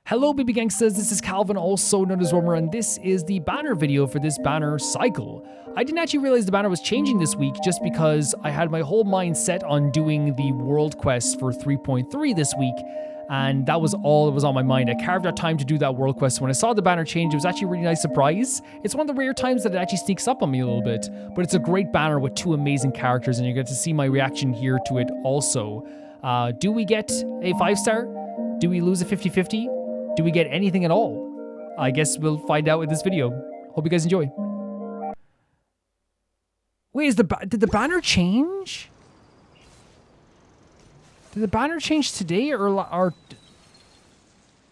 Hello baby gangsters, this is Calvin, also known as Romer, and this is the banner video for this banner cycle. I didn't actually realize the banner was changing this week just because I had my whole mind set on doing the world quest for 3.3 this week, and that was all that was on my mind. I carved out time to do that world quest. When I saw the banner change, it was actually a really nice surprise. It's one of the rare times that it actually sneaks up on me a little bit, but it's a great banner with two amazing characters, and you get to see my reaction here to it also. Do we get a 5-star? Do we lose a 50-50? Do we get anything at all? I guess we'll find out in this video. Hope you guys enjoy. Wait, did the banner change? Did the banner change today or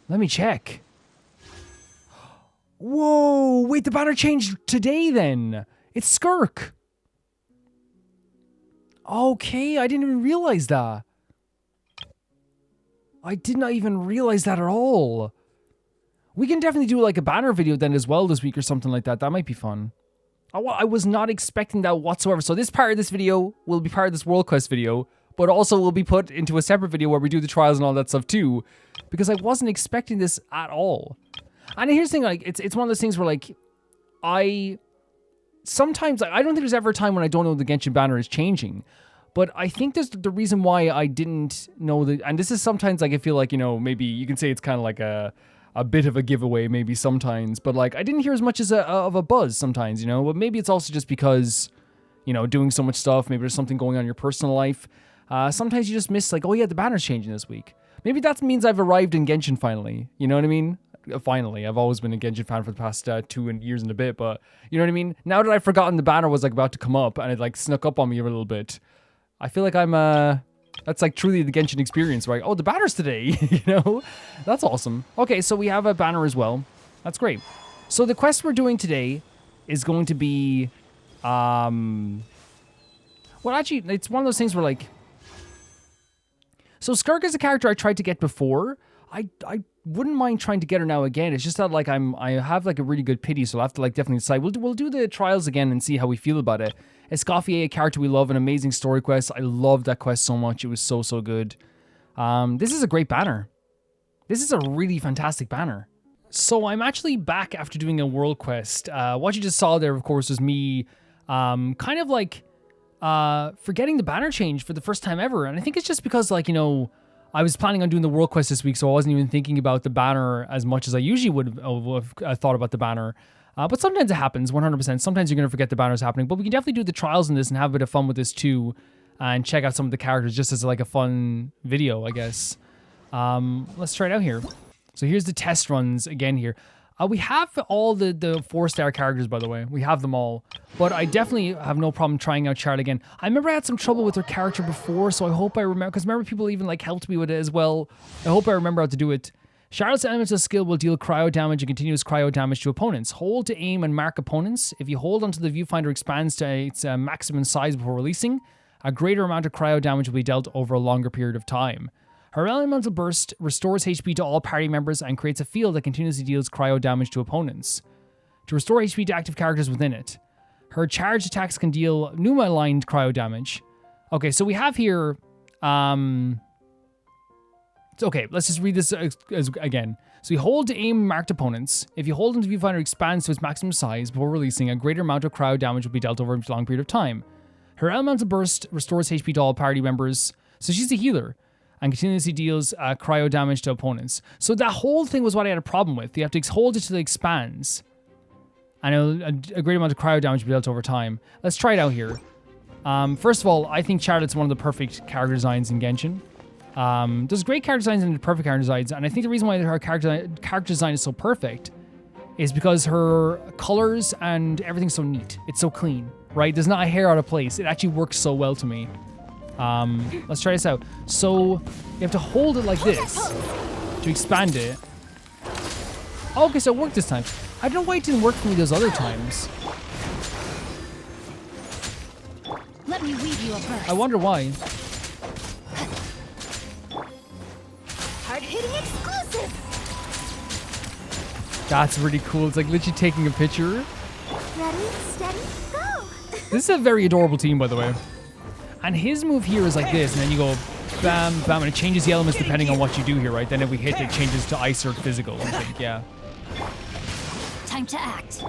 let me check. Whoa, wait, the banner changed today then. It's Skirk. Okay, I didn't even realize that. I did not even realize that at all. We can definitely do like a banner video then as well this week or something like that. That might be fun. I was not expecting that whatsoever. So this part of this video will be part of this world quest video, but also will be put into a separate video where we do the trials and all that stuff too, because I wasn't expecting this at all. And here's the thing, like it's one of those things where like sometimes I don't think there's ever a time when I don't know the Genshin banner is changing. But I think there's the reason why I didn't know that, and this is sometimes like I feel like, you know, maybe you can say it's kind of like a bit of a giveaway maybe sometimes, but like I didn't hear as much as of a buzz sometimes, you know, but maybe it's also just because, you know, doing so much stuff, maybe there's something going on in your personal life. Sometimes you just miss like, oh yeah, the banner's changing this week. Maybe that means I've arrived in Genshin finally, you know what I mean? Finally, I've always been a Genshin fan for the past 2 years and a bit, but you know what I mean? Now that I've forgotten the banner was like about to come up and it like snuck up on me a little bit, I feel like I'm, that's like truly the Genshin experience, right? Oh, the banner's today, you know? That's awesome. Okay, so we have a banner as well. That's great. So the quest we're doing today is going to be, well, actually, it's one of those things where like, so Skirk is a character I tried to get before. I wouldn't mind trying to get her now again. It's just that like I have like a really good pity, so I'll have to like definitely decide. We'll do the trials again and see how we feel about it. Escoffier, a character we love, an amazing story quest. I loved that quest so much. It was so good. This is a great banner. This is a really fantastic banner. So I'm actually back after doing a world quest. What you just saw there, of course, was me kind of like forgetting the banner change for the first time ever. And I think it's just because like, you know, I was planning on doing the world quest this week, so I wasn't even thinking about the banner as much as I usually would have thought about the banner. But sometimes it happens, 100%. Sometimes you're going to forget the banner's happening. But we can definitely do the trials in this and have a bit of fun with this too. And check out some of the characters just as like a fun video, I guess. Let's try it out here. So here's the test runs again here. We have all the 4-star characters, by the way. We have them all. But I definitely have no problem trying out Charlotte again. I remember I had some trouble with her character before, so I hope I remember. Because remember, people even like helped me with it as well. I hope I remember how to do it. Charlotte's elemental skill will deal cryo damage and continuous cryo damage to opponents. Hold to aim and mark opponents. If you hold until the viewfinder expands to its maximum size before releasing, a greater amount of cryo damage will be dealt over a longer period of time. Her elemental burst restores HP to all party members and creates a field that continuously deals cryo damage to opponents, to restore HP to active characters within it. Her charged attacks can deal Numa-aligned cryo damage. Okay, so we have here... Okay, let's just read this again. So you hold to aim marked opponents. If you hold until the viewfinder expands to its maximum size before releasing, a greater amount of cryo damage will be dealt over a long period of time. Her elemental burst restores HP to all party members. So she's a healer and continuously deals cryo damage to opponents. So that whole thing was what I had a problem with. You have to hold it till it expands. And a great amount of cryo damage will be dealt over time. Let's try it out here. First of all, I think Charlotte's one of the perfect character designs in Genshin. There's great character designs and perfect character designs, and I think the reason why her character design is so perfect is because her colors and everything's so neat. It's so clean, right? There's not a hair out of place. It actually works so well to me. Let's try this out. So you have to hold it like this to expand it. Oh, okay, so it worked this time. I don't know why it didn't work for me those other times. Let me weave you a burst. I wonder why. Hard-hitting exclusive. That's really cool. It's like literally taking a picture. Ready, steady, go. This is a very adorable team, by the way. And his move here is like this, and then you go bam, bam, and it changes the elements depending on what you do here, right? Then if we hit, it changes to ice or physical, I think, yeah. Time to act.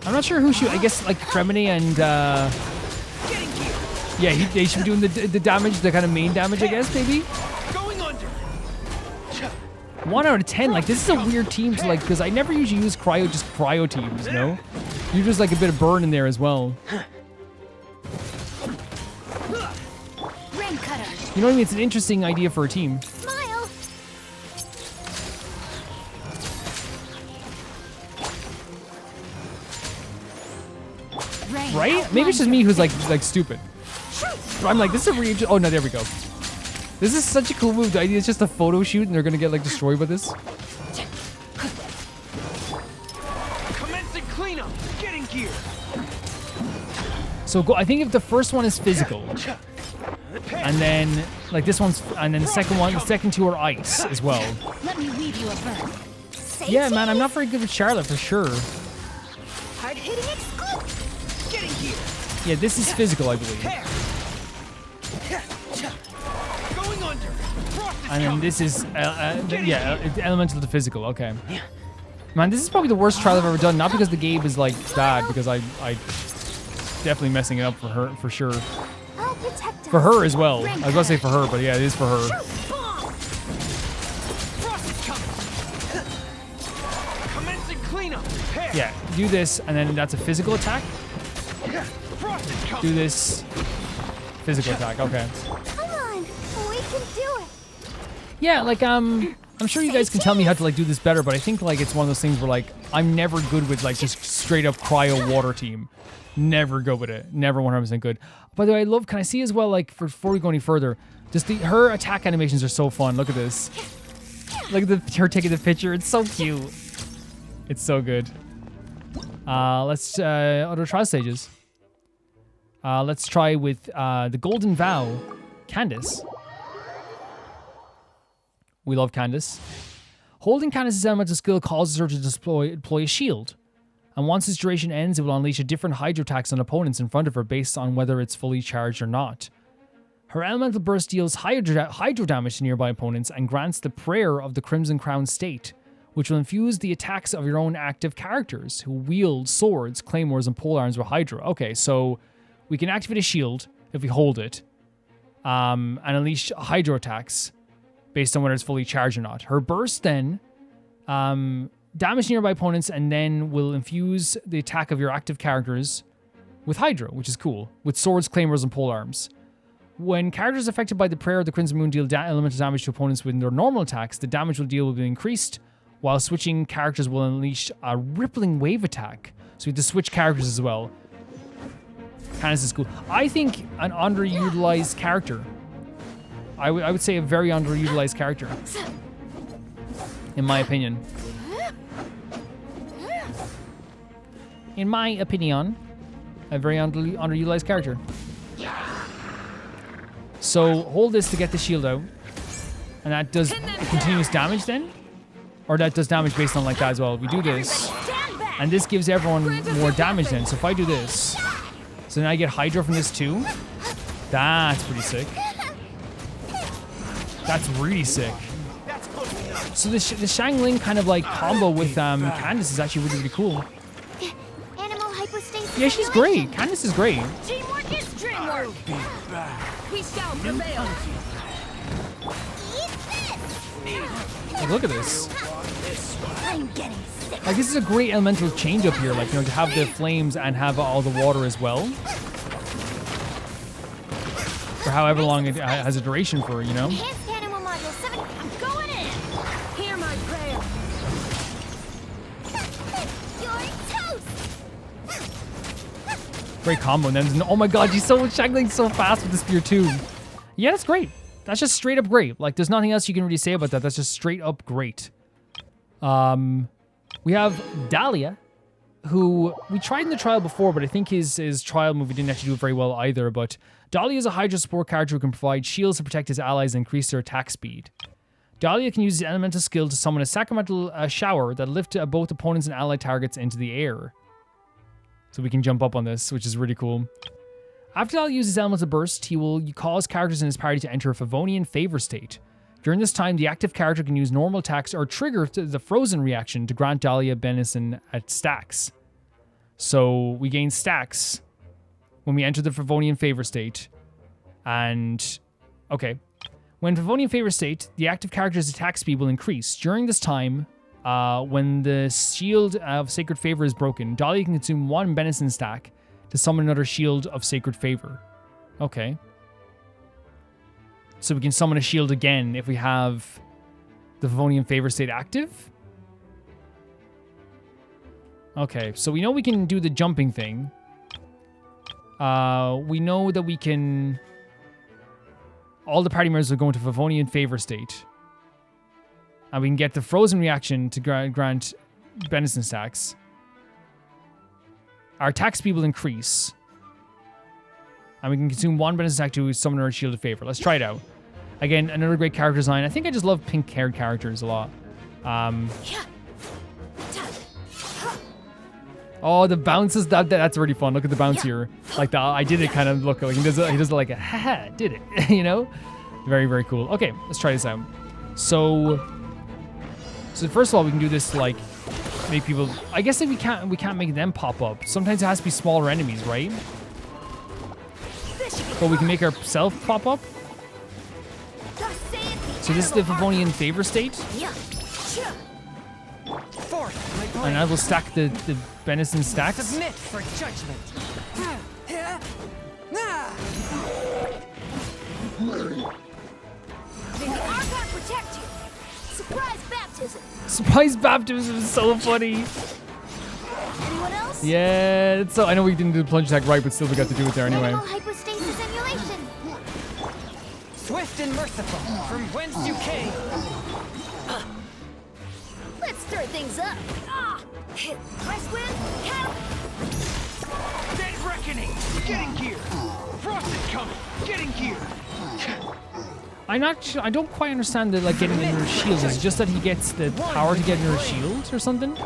I'm not sure who should. I guess like Cremini and yeah, they should be doing the damage, the kind of main damage, I guess maybe. Going under. 1 out of 10. Like this is a weird team to like because I never usually use cryo teams. You know, you just like a bit of burn in there as well. Rain cutter. You know what I mean? It's an interesting idea for a team. Smile. Rain Right? Maybe it's just me who's like stupid. But I'm like, this is a really oh no, there we go. This is such a cool move. The idea is just a photo shoot and they're gonna get like destroyed by this. Commencing cleanup. Getting gear. So I think if the first one is physical, and then like this one's, and then the second two are ice as well. Let me weave you a bird. Yeah, man, I'm not very good with Charlotte for sure. Hard hitting exclusive. Getting gear. Yeah, this is physical, I believe. Going under. Frost is And then coming. this is, elemental to physical. Okay. Man, this is probably the worst trial I've ever done. Not because the game is like bad, because I definitely messing it up for her for sure. I'll protect us. For her as well. I was gonna say for her, but yeah, it is for her. Bomb. Frost is coming. Commencing cleanup. Prepare. Yeah, do this, and then that's a physical attack. Frost is coming. Do this, physical attack. Okay. Come on. We can do it. Yeah, like I'm sure you guys can tell me how to like do this better, but I think like it's one of those things where like I'm never good with like just straight up cryo water team. Never go with it. Never 100% good. By the way, can I see as well, like before we go any further, just her attack animations are so fun. Look at this. Look at her taking the picture. It's so cute. It's so good. Let's other trial stages. Let's try with the Golden Vow, Candace. We love Candace. Holding Candace's elemental skill causes her to deploy a shield. And once its duration ends, it will unleash a different hydro attacks on opponents in front of her based on whether it's fully charged or not. Her elemental burst deals hydro damage to nearby opponents and grants the prayer of the Crimson Crown state, which will infuse the attacks of your own active characters who wield swords, claymores, and polearms with hydro. Okay, so we can activate a shield if we hold it, and unleash hydro attacks based on whether it's fully charged or not. Her burst then damage nearby opponents and then will infuse the attack of your active characters with hydro, which is cool, with swords, claymores, and polearms. When characters affected by the prayer of the Crimson Moon deal elemental damage to opponents with their normal attacks, the damage will be increased, while switching characters will unleash a rippling wave attack. So we have to switch characters as well. Candace is cool. I think an underutilized character. I would say a very underutilized character, in my opinion. In my opinion, a very underutilized character. So hold this to get the shield out, and that does continuous damage then, or that does damage based on like that as well. We do this, and this gives everyone more damage then. So if I do this, so then I get hydro from this too. That's pretty sick. That's really sick. So the Shangling kind of like combo with Candace is actually really, really cool. Animal hypostasis. Yeah, she's great. Candace is great. Teamwork is dreamwork. We shall prevail. Like, look at this. I'm getting sick. Like, this is a great elemental change up here. Like, you know, to have the flames and have all the water as well. For however long it has a duration for, you know? Enhanced animal module 7. I'm going in. Hear my prayer. You're toast. Great combo. And then, oh my god, she's so Shangling so fast with the spear too. Yeah, that's great. That's just straight up great. Like, there's nothing else you can really say about that. That's just straight up great. We have Dahlia, who we tried in the trial before, but I think his trial movie didn't actually do it very well either. But Dahlia is a Hydra support character who can provide shields to protect his allies and increase their attack speed. Dahlia can use the elemental skill to summon a sacramental shower that lifts both opponents and allied targets into the air. So we can jump up on this, which is really cool. After Dahlia uses elemental burst, he will cause characters in his party to enter a Favonian favor state. During this time, the active character can use normal attacks or trigger the frozen reaction to grant Dahlia benison at stacks. So we gain stacks when we enter the Favonian favor state. And, okay. When Favonian favor state, the active character's attack speed will increase. During this time, when the shield of Sacred Favor is broken, Dahlia can consume 1 benison stack to summon another shield of Sacred Favor. Okay. So we can summon a shield again if we have the Favonian favor state active. Okay, so we know we can do the jumping thing. We know that we can... All the party members will go into Favonian favor state. And we can get the frozen reaction to grant benison stacks. Our attack speed will increase. And we can consume 1 benison stack to summon our shield of favor. Let's try it out. Again, another great character design. I think I just love pink-haired characters a lot. Oh, the bounces, that's really fun. Look at the bounce here. Like the I did it kind of look like he does like a haha, did it, you know? Very, very cool. Okay, let's try this out. So first of all, we can do this to like make people, I guess that we can't make them pop up. Sometimes it has to be smaller enemies, right? But we can make ourselves pop up. So this is the Favonian favor state. And I will stack the benison stacks. Submit for judgment. May the Archon protect you. Surprise baptism. Surprise baptism is so funny. Anyone else? Yeah, so I know we didn't do the plunge attack right, but still we got to do it there anyway. Minimal hypostasis emulation. Swift and merciful, from whence you came. Let's stir things up. West wind, count. Dead reckoning, getting gear. Frost is coming, getting gear. I don't quite understand the like getting into her shields. Is it just that he gets the power to get into her shield or something?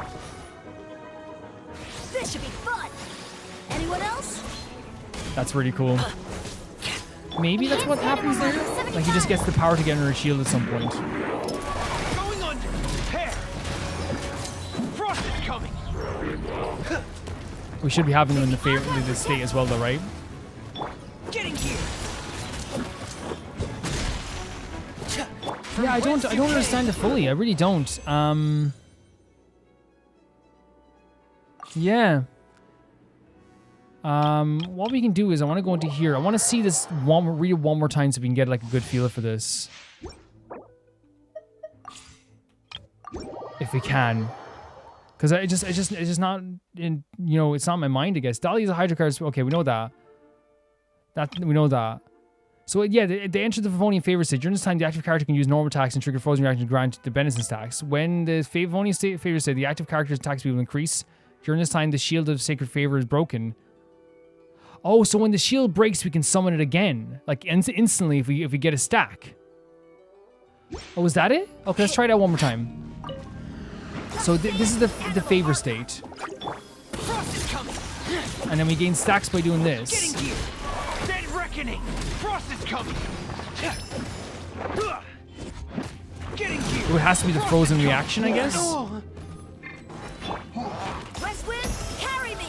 This should be fun. Anyone else? That's really cool. Maybe that's what happens there? Like he just gets the power to get into her shield at some point. Going under, prepare. Frost is coming. We should be having them in the state as well though, right? Getting gear. Yeah, I don't understand it fully. I really don't. Yeah. What we can do is I want to go into here. I want to see this read it one more time so we can get like a good feel for this. If we can. Because it's just not in, you know, it's not in my mind, I guess. Dahlia's a Hydra card. Okay, we know that. We know that. So yeah, they enter the Favonian favor state. During this time, the active character can use normal attacks and trigger frozen reaction to grant the benison stacks. When the Favonian favor state, the active character's attack speed will increase. During this time, the shield of Sacred Favor is broken. Oh, so when the shield breaks, we can summon it again, like instantly if we get a stack. Oh, was that it? Okay, let's try it out one more time. So this is the favor state, Frost is coming. and then we gain stacks by doing this. Getting gear. Dead reckoning. Frost is coming. Getting gear. So it has to be the frozen reaction, I guess. West wind, carry me.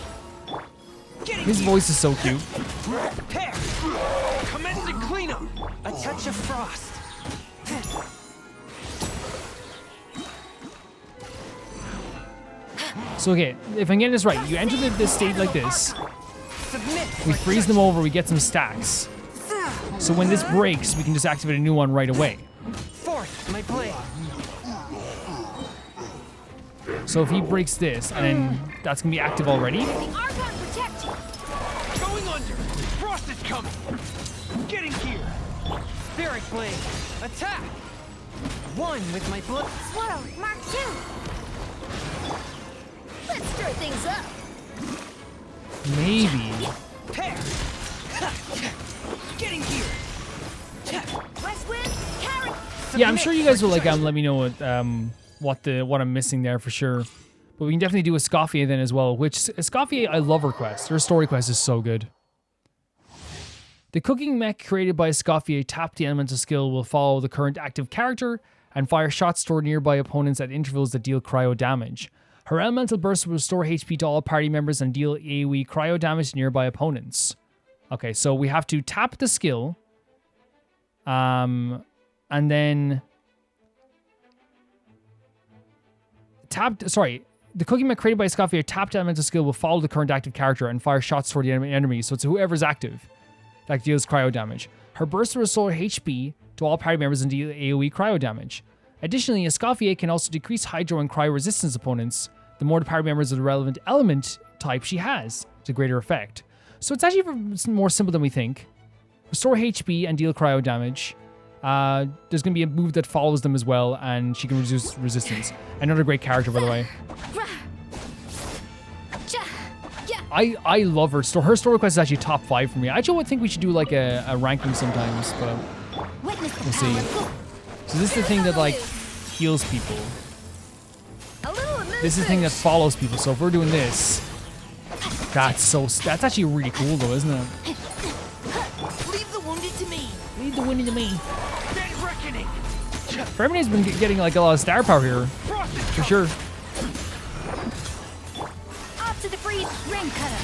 Getting His gear. voice is so cute. Prepare. Commencing cleanup. A touch of frost. So okay, if I'm getting this right, you enter the state like this. Submit. We freeze them over, we get some stacks. So when this breaks, we can just activate a new one right away. Forth, my blade. So if he breaks this, and then that's gonna be active already. The Archon protect you. Going under. Frost is coming. Getting gear. Spirit blade. Attack. One with my blood. Swallow, Mark 2. Let's stir things up. Maybe. Pair. Getting gear. West wind, carry. Yeah, I'm sure you guys will like let me know what I'm missing there for sure. But we can definitely do Escoffier then as well, which Escoffier, I love her quest. Her story quest is so good. The cooking mech created by Escoffier, tap the elemental skill, will follow the current active character and fire shots toward nearby opponents at intervals that deal cryo damage. Her elemental burst will restore HP to all party members and deal AoE cryo damage to nearby opponents. Okay, so we have to tap the skill. And then... The cooking mech created by Escoffier, tapped elemental skill will follow the current active character and fire shots toward the enemy. So it's whoever's active that deals cryo damage. Her burst will restore HP to all party members and deal AoE cryo damage. Additionally, Escoffier can also decrease hydro and cryo resistance opponents. The more the party members of the relevant element type she has, to greater effect. So it's actually more simple than we think. Restore HP and deal cryo damage. There's going to be a move that follows them as well, and she can reduce resistance. Another great character, by the way. I love her story. Her story quest is actually top 5 for me. I actually would think we should do like a ranking sometimes, but we'll see. So this is the thing that like heals people. This is the thing that follows people. So if we're doing this, that's actually really cool though, isn't it? Leave the wounded to me. Leave the wounded to me. Dead reckoning. Fermine's been getting like a lot of star power here, for sure. Up to the freeze, ring cutter.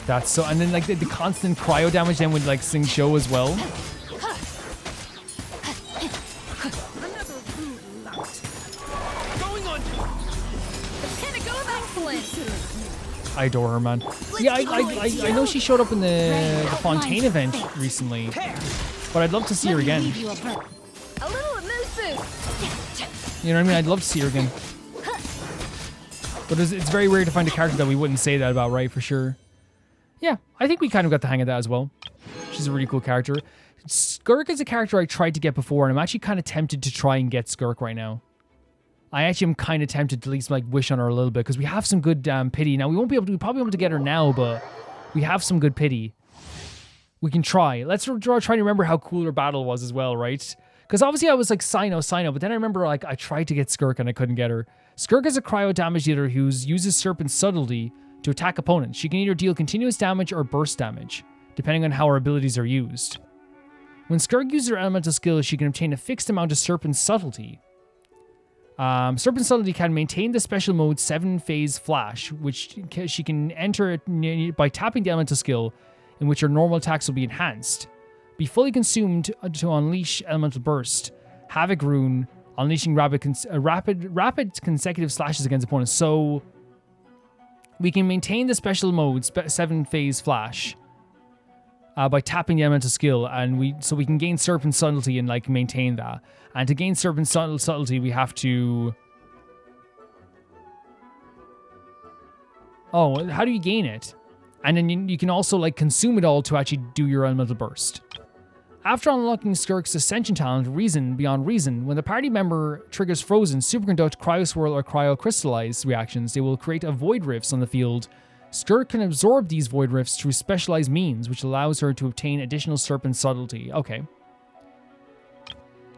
That's so, and then like the constant cryo damage then would like sing show as well. I adore her, man. Yeah, I know she showed up in the Fontaine event recently, but I'd love to see her again. You know what I mean? I'd love to see her again. But it's very rare to find a character that we wouldn't say that about, right? For sure. Yeah, I think we kind of got the hang of that as well. She's a really cool character. Skirk is a character I tried to get before, and I'm actually kind of tempted to try and get Skirk right now. I actually am kind of tempted to at least like wish on her a little bit because we have some good pity. Now we probably won't be able to get her now, but we have some good pity. We can try. Let's try to remember how cool her battle was as well, right? Because obviously I was like Sino, but then I remember like I tried to get Skirk and I couldn't get her. Skirk is a cryo damage dealer who uses Serpent's subtlety to attack opponents. She can either deal continuous damage or burst damage, depending on how her abilities are used. When Skirk uses her elemental skill, she can obtain a fixed amount of Serpent's subtlety. Serpent Subtlety can maintain the special mode 7-phase flash, which she can enter by tapping the elemental skill, in which her normal attacks will be enhanced. Be fully consumed to unleash Elemental Burst, Havoc Rune, unleashing rapid consecutive slashes against opponents. So we can maintain the special mode 7-phase flash by tapping the elemental skill, and we can gain Serpent Subtlety and like maintain that. And to gain Serpent Subtlety, we have to... Oh, how do you gain it? And then you can also like consume it all to actually do your elemental burst. After unlocking Skirk's Ascension talent, Reason Beyond Reason, when the party member triggers Frozen, Superconduct, Cryoswirl, or Cryocrystallize reactions, they will create a Void Rifts on the field. Skirk can absorb these Void Rifts through specialized means, which allows her to obtain additional Serpent Subtlety. Okay.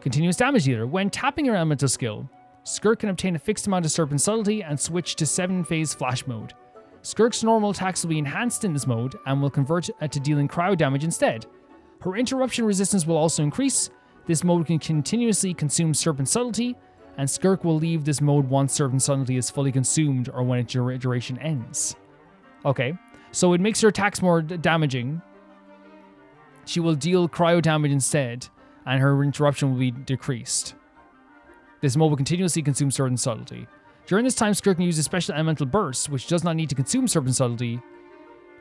Continuous Damage Dealer. When tapping her elemental skill, Skirk can obtain a fixed amount of Serpent Subtlety and switch to 7-phase flash mode. Skirk's normal attacks will be enhanced in this mode and will convert to dealing cryo damage instead. Her interruption resistance will also increase. This mode can continuously consume Serpent Subtlety, and Skirk will leave this mode once Serpent Subtlety is fully consumed or when its duration ends. Okay, so it makes her attacks more damaging. She will deal cryo damage instead, and her interruption will be decreased. This mode will continuously consume Serpent Subtlety. During this time, Skirk can use a special elemental burst, which does not need to consume Serpent Subtlety,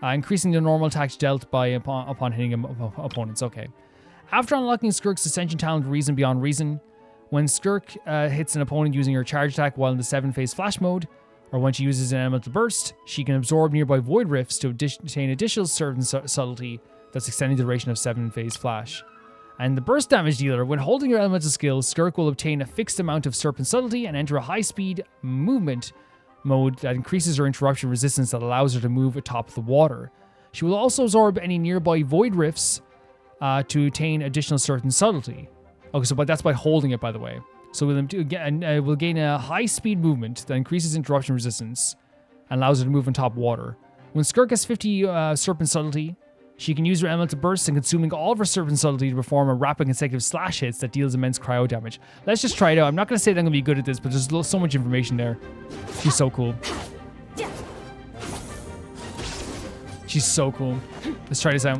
increasing the normal attacks dealt by upon hitting opponents. Okay. After unlocking Skirk's Ascension talent, Reason Beyond Reason, when Skirk hits an opponent using her charge attack while in the 7-phase flash mode, or when she uses an elemental burst, she can absorb nearby Void Rifts to obtain additional Serpent Subtlety that's extending the duration of 7-phase flash. And the Burst Damage Dealer, when holding her elemental skill, Skirk will obtain a fixed amount of Serpent Subtlety and enter a high-speed movement mode that increases her interruption resistance that allows her to move atop the water. She will also absorb any nearby Void Rifts to attain additional Serpent Subtlety. Okay, so but that's by holding it, by the way. So we'll gain a high-speed movement that increases interruption resistance and allows her to move on top of water. When Skirk has 50 Serpent Subtlety, she can use her elemental burst and consuming all of her Serpent Subtlety to perform a rapid consecutive slash hits that deals immense cryo damage. Let's just try it out. I'm not going to say that I'm going to be good at this, but there's so much information there. She's so cool. She's so cool. Let's try this out.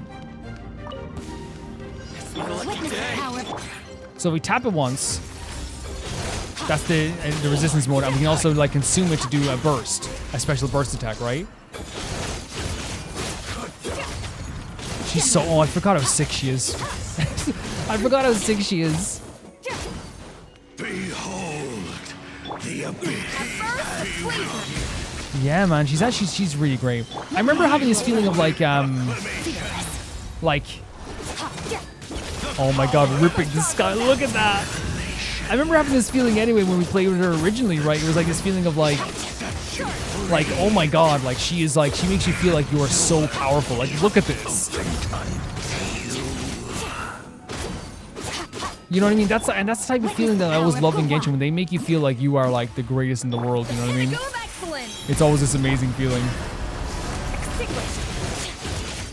So if we tap it once, that's the resistance mode, and we can also like consume it to do a burst, a special burst attack, right? She's so... Oh, I forgot how sick she is. I forgot how sick she is. Behold the abyss. Yeah, man, she's really great. I remember having this feeling of like, oh my god, ripping the sky. Look at that. I remember having this feeling anyway when we played with her originally, right? It was like this feeling of like, oh my god, like she makes you feel like you are so powerful. Like, look at this. You know what I mean? That's the type of feeling that I always love in Genshin, when they make you feel like you are like the greatest in the world. You know what I mean? It's always this amazing feeling.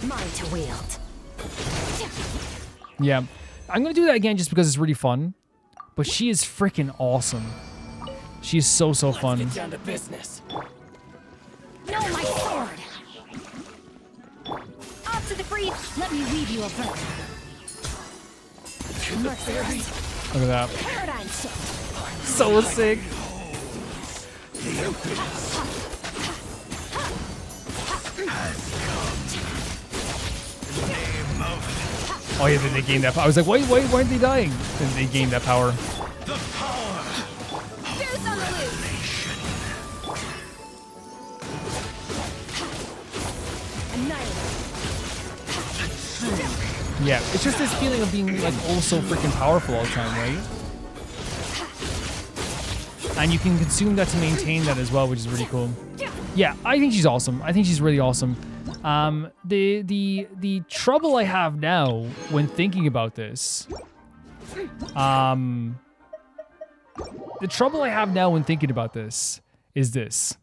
Mine to wield. Yeah, I'm gonna do that again just because it's really fun. But she is freaking awesome. She is so fun. Get down to business. No, my sword. Off to the free. Let me weave you a bow. Merciless. Look at that. Paradigm shift. So sick. Oh yeah, then they gained that power. I was like, why aren't they dying? Then they gained that power. Deuce on the loose. Yeah, it's just this feeling of being like oh so freaking powerful all the time, right? And you can consume that to maintain that as well, which is really cool. Yeah, I think she's awesome. I think she's really awesome. The trouble I have now when thinking about this, is this.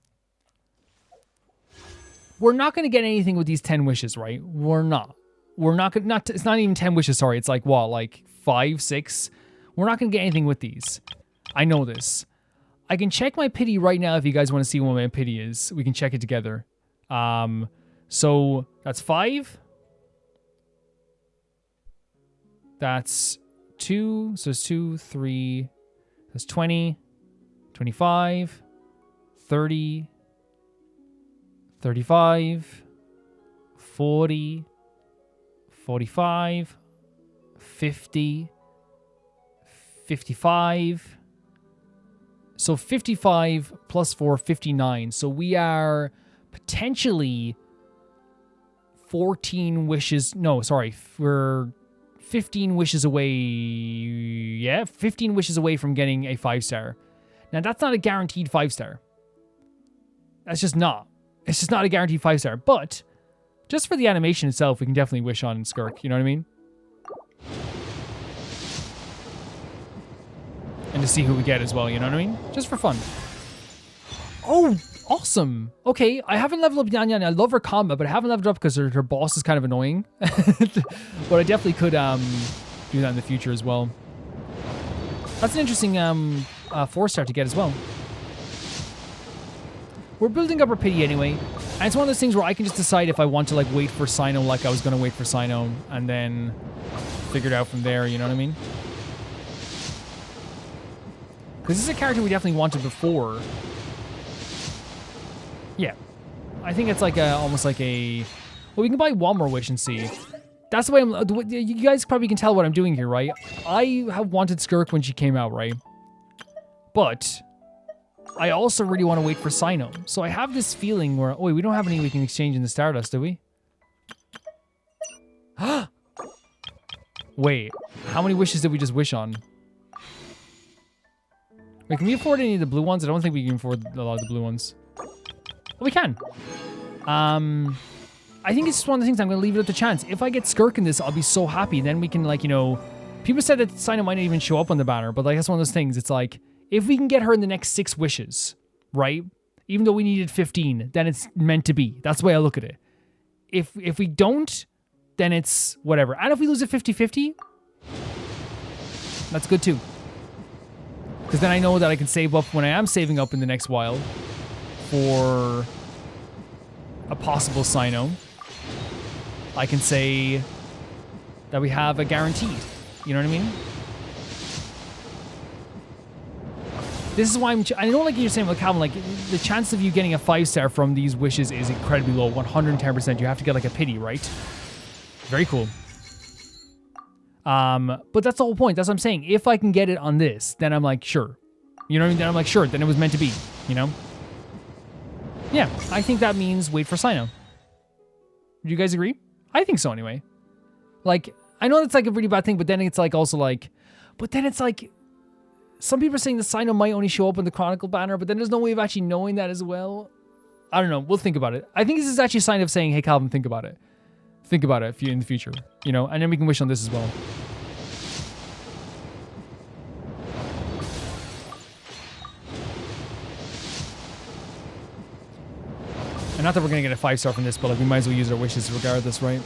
We're not going to get anything with these 10 wishes, right? We're not gonna, it's not even 10 wishes, sorry. It's like what, like 5, 6? We're not going to get anything with these. I know this. I can check my pity right now if you guys want to see what my pity is. We can check it together. So that's 5. That's 2. So it's 2, 3. That's 20, 25, 30, 35, 40, 45, 50, 55. So 55 plus 4, 59. So we are potentially 14 wishes. No, sorry. We're 15 wishes away. Yeah, 15 wishes away from getting a 5-star. Now, that's not a guaranteed 5-star. That's just not. It's just not a guaranteed 5-star. But just for the animation itself, we can definitely wish on Skirk. You know what I mean? And to see who we get as well, you know what I mean? Just for fun. Oh, awesome. Okay, I haven't leveled up Dahlia, and I love her combat, but I haven't leveled up because her boss is kind of annoying. But I definitely could do that in the future as well. That's an interesting 4-star to get as well. We're building up our pity anyway. And it's one of those things where I can just decide if I want to like wait for Sino like I was going to wait for Sino and then figure it out from there, you know what I mean? Because this is a character we definitely wanted before. Yeah. I think it's like almost like a... Well, we can buy one more wish and see. That's the way I'm... You guys probably can tell what I'm doing here, right? I have wanted Skirk when she came out, right? But I also really want to wait for Sino. So I have this feeling where... Oh, wait, we don't have any we can exchange in the Stardust, do we? Wait. How many wishes did we just wish on? Wait, can we afford any of the blue ones? I don't think we can afford a lot of the blue ones. Well, we can. I think it's just one of the things I'm going to leave it up to chance. If I get Skirk in this, I'll be so happy. Then we can, like, you know, People said that Sino might not even show up on the banner, but like that's one of those things. It's like, if we can get her in the next 6 wishes, right? Even though we needed 15, then it's meant to be. That's the way I look at it. If we don't, then it's whatever. And if we lose it 50-50, that's good too. Because then I know that I can save up when I am saving up in the next while for a possible Sino. I can say that we have a guaranteed. You know what I mean? This is why I know, like you're saying with Calvin, like the chance of you getting a 5-star from these wishes is incredibly low, 110%. You have to get like a pity, right? Very cool. But that's the whole point. That's what I'm saying. If I can get it on this, then I'm like, sure. You know what I mean? Then I'm like, sure. Then it was meant to be, you know? Yeah, I think that means wait for Sino. Do you guys agree? I think so anyway. Like, I know that's like a really bad thing, but then it's like also like, but then it's like, some people are saying the Sino might only show up in the Chronicle banner, but then there's no way of actually knowing that as well. I don't know. We'll think about it. I think this is actually a sign of saying, hey, Calvin, think about it. Think about it in the future, you know, and then we can wish on this as well. And not that we're going to get a 5-star from this, but like we might as well use our wishes regardless, right?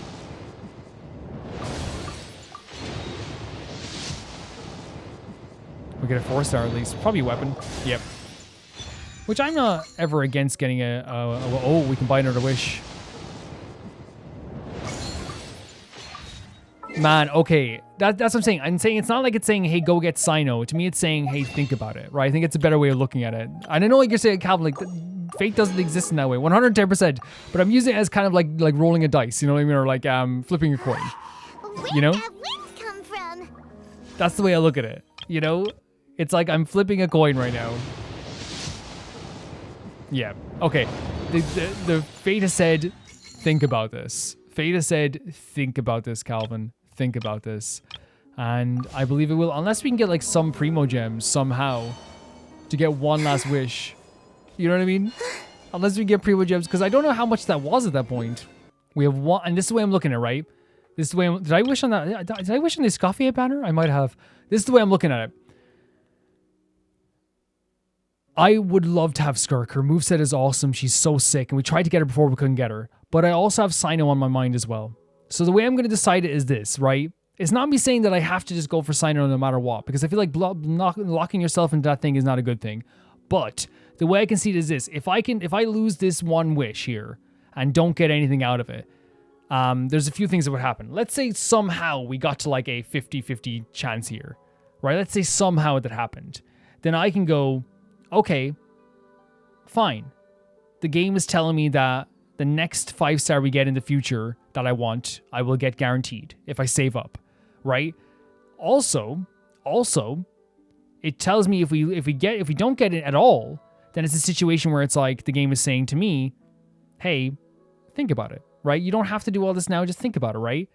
We get a 4-star at least. Probably a weapon. Yep. Which I'm not ever against getting oh, we can buy another wish. Man, okay. That's what I'm saying. I'm saying it's not like it's saying, hey, go get Sino. To me, it's saying, hey, think about it, right? I think it's a better way of looking at it. And I know like you're saying, Calvin, like fate doesn't exist in that way, 110%. But I'm using it as kind of like rolling a dice, you know what I mean? Or like flipping a coin, you know? Where'd that wind come from? That's the way I look at it, you know? It's like I'm flipping a coin right now. Yeah. Okay. The fate has said, think about this. Fate has said, think about this, Calvin. Think about this. And I believe it will, unless we can get like some primo gems somehow to get one last wish. You know what I mean? Unless we get primo gems, because I don't know how much that was at that point. We have one, and this is the way I'm looking at it, right? This is the way did I wish on that? Did I wish on the Escoffier banner? I might have. This is the way I'm looking at it. I would love to have Skirk. Her moveset is awesome. She's so sick. And we tried to get her before we couldn't get her. But I also have Sino on my mind as well. So the way I'm going to decide it is this, right? It's not me saying that I have to just go for Sino no matter what. Because I feel like locking yourself into that thing is not a good thing. But the way I can see it is this. If I lose this one wish here and don't get anything out of it, there's a few things that would happen. Let's say somehow we got to like a 50-50 chance here. Right? Let's say somehow that happened. Then I can go, okay, fine. The game is telling me that the next 5-star we get in the future that I want, I will get guaranteed if I save up, right? Also, it tells me if we don't get it at all, then it's a situation where it's like the game is saying to me, hey, think about it, right? You don't have to do all this now, just think about it, right?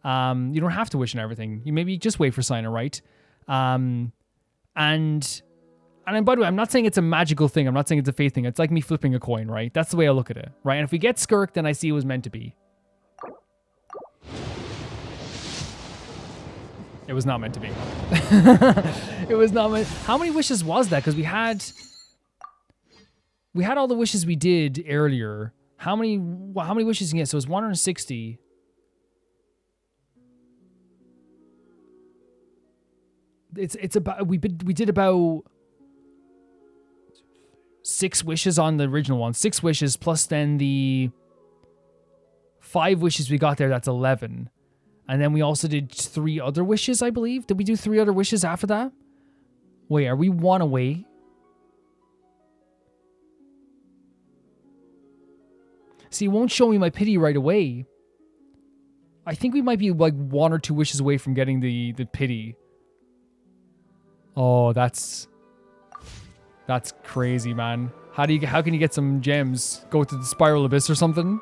You don't have to wish on everything. You maybe just wait for Sino, right? And by the way, I'm not saying it's a magical thing. I'm not saying it's a faith thing. It's like me flipping a coin, right? That's the way I look at it, right? And if we get Skirk, then I see it was meant to be. It was not meant to be. It was not meant. How many wishes was that? Because we had all the wishes we did earlier. How many wishes you get? So it's 160. It's about we did about 6 wishes on the original one. 6 wishes plus then the 5 wishes we got there. That's 11. And then we also did 3 other wishes, I believe. Did we do 3 other wishes after that? Wait, are we 1 away? See, it won't show me my pity right away. I think we might be like 1 or 2 wishes away from getting the pity. Oh, that's crazy, man. How can you get some gems? Go to the Spiral Abyss or something?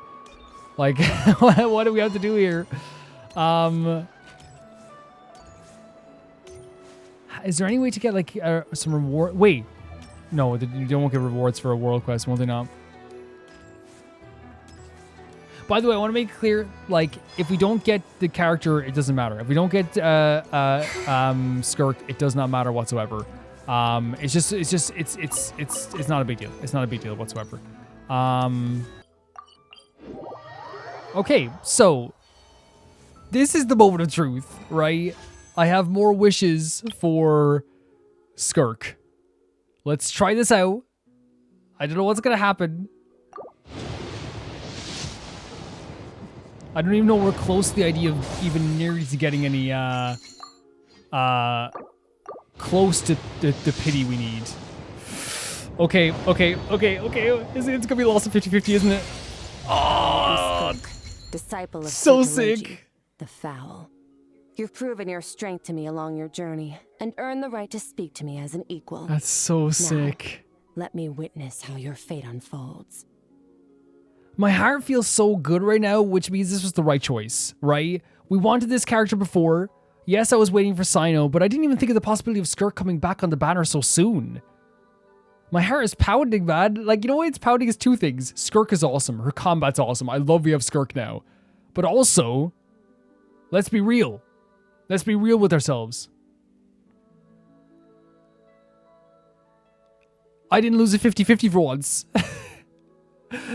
Like, what do we have to do here? Is there any way to get like some reward? Wait, no, you don't get rewards for a world quest, will they not? By the way, I want to make it clear, like, if we don't get the character, it doesn't matter. If we don't get Skirk, it does not matter whatsoever. It's not a big deal. It's not a big deal whatsoever. Okay, so this is the moment of truth, right? I have more wishes for Skirk. Let's try this out. I don't know what's gonna happen. I don't even know we're close to the idea of even nearly to getting any close to the pity we need. Okay. It's gonna be lost at 50-50, isn't it? Oh, disciple of so Santology, sick. the Foul. You've proven your strength to me along your journey and earned the right to speak to me as an equal. That's so sick. Let me witness how your fate unfolds. My heart feels so good right now, which means this was the right choice, right? We wanted this character before. Yes, I was waiting for Sino, but I didn't even think of the possibility of Skirk coming back on the banner so soon. My heart is pounding, man. Like, you know what? It's pounding is two things. Skirk is awesome. Her combat's awesome. I love we have Skirk now. But also, let's be real. Let's be real with ourselves. I didn't lose a 50-50 for once.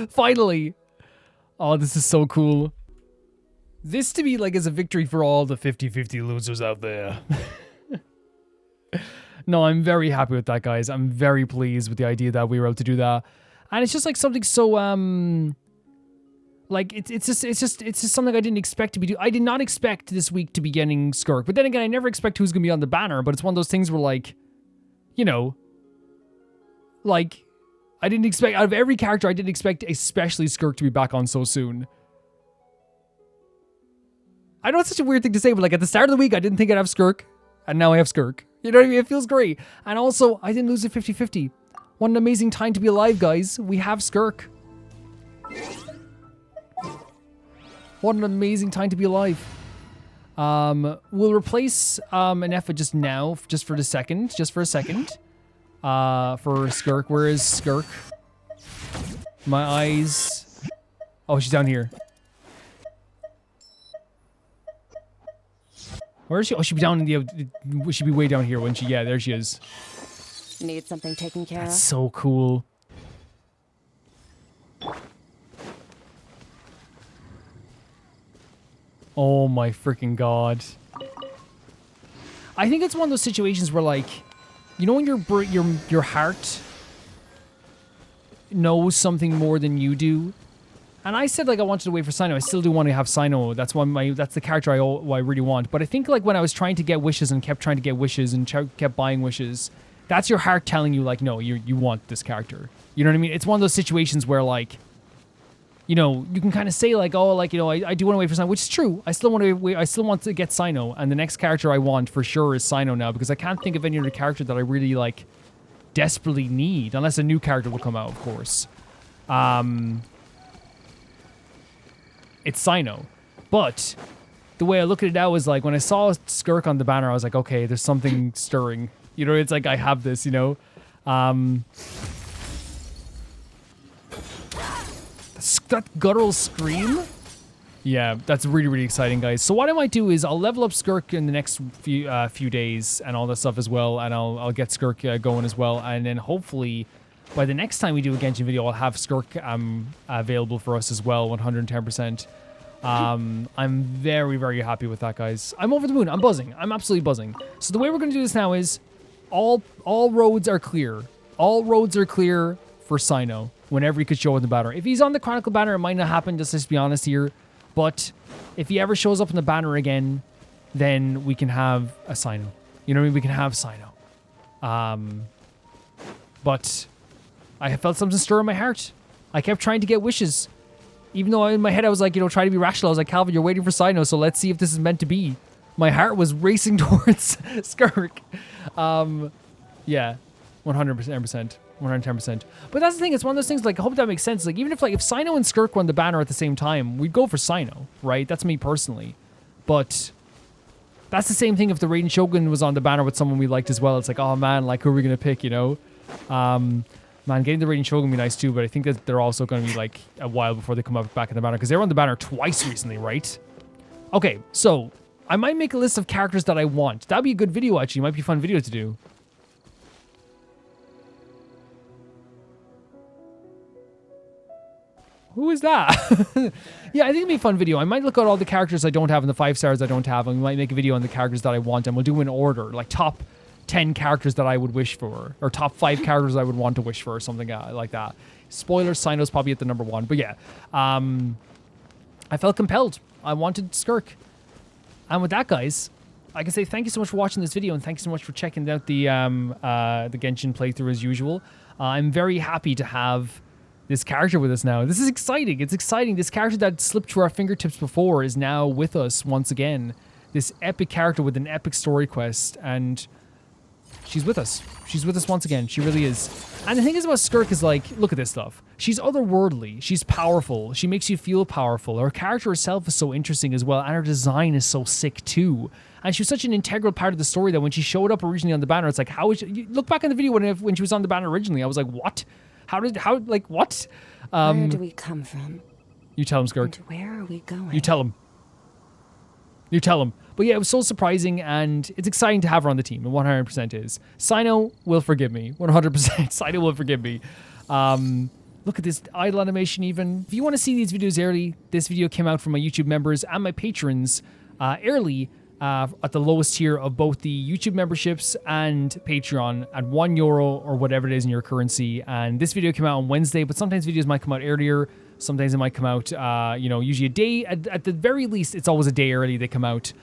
Finally. Oh, this is so cool. This to me, like, is a victory for all the 50-50 losers out there. No, I'm very happy with that, guys. I'm very pleased with the idea that we were able to do that. And it's just like something so, like, it's just something I didn't expect to be doing. I did not expect this week to be getting Skirk. But then again, I never expect who's going to be on the banner. But it's one of those things where, like, you know, like, I didn't expect, out of every character, I didn't expect especially Skirk to be back on so soon. I know it's such a weird thing to say, but like at the start of the week, I didn't think I'd have Skirk. And now I have Skirk. You know what I mean? It feels great. And also, I didn't lose a 50-50. What an amazing time to be alive, guys. We have Skirk. What an amazing time to be alive. We'll replace an F just now, just for a second. For Skirk. Where is Skirk? My eyes. Oh, she's down here. Where is she? Oh, she'd be down in the. She'd be way down here, wouldn't she? Yeah, there she is. Need something taken care That's of? so cool. Oh my freaking god! I think it's one of those situations where, like, you know, when your heart knows something more than you do. And I said, like, I wanted to wait for Sino. I still do want to have Sino. That's the character I really want. But I think, like, when I was trying to get wishes and kept trying to get wishes and kept buying wishes, that's your heart telling you, like, no, you want this character. You know what I mean? It's one of those situations where, like, you know, you can kind of say, like, oh, like, you know, I do want to wait for Sino, which is true. I still want to wait. I still want to get Sino. And the next character I want for sure is Sino now, because I can't think of any other character that I really, like, desperately need, unless a new character will come out, of course. It's Sino. But the way I look at it now is, like, when I saw Skirk on the banner, I was like, okay, there's something stirring. You know, it's like, I have this, you know? That guttural scream? Yeah, that's really, really exciting, guys. So what I might do is I'll level up Skirk in the next few days and all that stuff as well, and I'll get Skirk going as well, and then hopefully by the next time we do a Genshin video, I'll have Skirk available for us as well, 110%. I'm very, very happy with that, guys. I'm over the moon. I'm buzzing. I'm absolutely buzzing. So the way we're going to do this now is all roads are clear. All roads are clear for Sino whenever he could show up in the banner. If he's on the Chronicle banner, it might not happen, just to be honest here. But if he ever shows up in the banner again, then we can have a Sino. You know what I mean? We can have Sino. But I felt something stir in my heart. I kept trying to get wishes. Even though in my head I was like, you know, trying to be rational. I was like, Calvin, you're waiting for Sino, so let's see if this is meant to be. My heart was racing towards Skirk. Yeah, 100%. 110%. But that's the thing, it's one of those things, like, I hope that makes sense. Like, even if Sino and Skirk were on the banner at the same time, we'd go for Sino, right? That's me personally. But that's the same thing if the Raiden Shogun was on the banner with someone we liked as well. It's like, oh man, like, who are we going to pick, you know? Man, getting the rating show can be nice too, but I think that they're also going to be like a while before they come up back in the banner because they were on the banner twice recently, right? Okay, so I might make a list of characters that I want. That'd be a good video, actually. Might be a fun video to do. Who is that? Yeah, I think it'd be a fun video. I might look at all the characters I don't have and the 5 stars I don't have, and we might make a video on the characters that I want, and we'll do in order, like top 10 characters that I would wish for, or top 5 characters I would want to wish for, or something like that. Spoilers, Sino's probably at the number 1, but yeah. I felt compelled. I wanted Skirk. And with that, guys, I can say thank you so much for watching this video, and thank you so much for checking out the Genshin playthrough as usual. I'm very happy to have this character with us now. This is exciting. It's exciting. This character that slipped through our fingertips before is now with us once again. This epic character with an epic story quest, and she's with us. She's with us once again. She really is. And the thing is about Skirk is like, look at this stuff. She's otherworldly. She's powerful. She makes you feel powerful. Her character herself is so interesting as well, and her design is so sick too. And she was such an integral part of the story that when she showed up originally on the banner, it's like, how is she, you look back in the video when she was on the banner originally, I was like, what? What? Where do we come from? You tell him, Skirk. And where are we going? You tell him. You tell him. But yeah, it was so surprising, and it's exciting to have her on the team. It 100% is. Sino will forgive me. 100%. Sino will forgive me. Look at this idle animation even. If you want to see these videos early, this video came out from my YouTube members and my patrons early at the lowest tier of both the YouTube memberships and Patreon at €1 or whatever it is in your currency. And this video came out on Wednesday, but sometimes videos might come out earlier. Sometimes it might come out, usually a day. At the very least, it's always a day early they come out.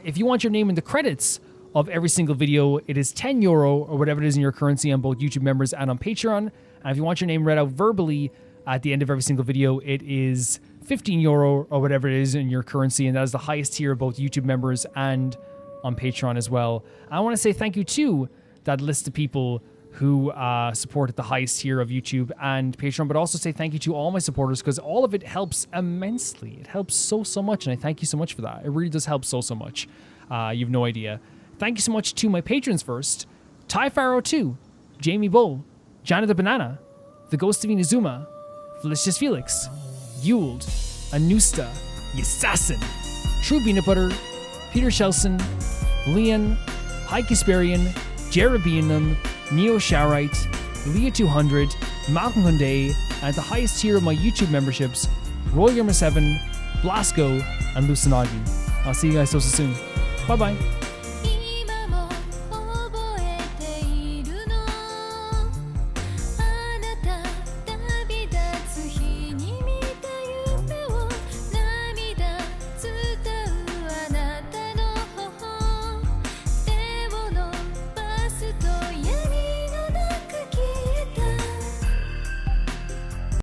If you want your name in the credits of every single video, it is €10 or whatever it is in your currency on both YouTube members and on Patreon. And if you want your name read out verbally at the end of every single video, it is €15 or whatever it is in your currency. And that is the highest tier of both YouTube members and on Patreon as well. I want to say thank you to that list of people who support at the highest tier of YouTube and Patreon, but also say thank you to all my supporters because all of it helps immensely. It helps so much, and I thank you so much for that. It really does help so much. You've no idea. Thank you so much to my patrons first. Ty Pharaoh 2, Jamie Bull, Jana the Banana, The Ghost of Inazuma, Felicious Felix, Yuld, Anusta, Yassassin, True Peanut Butter, Peter Shelson, Leon, High Kasperian, Jerebianum, Neo Sharite, Leah 200, Malcolm Hyundai, and at the highest tier of my YouTube memberships, Roy Gamer 7, Blasco, and Lucinagi. I'll see you guys so soon. Bye bye.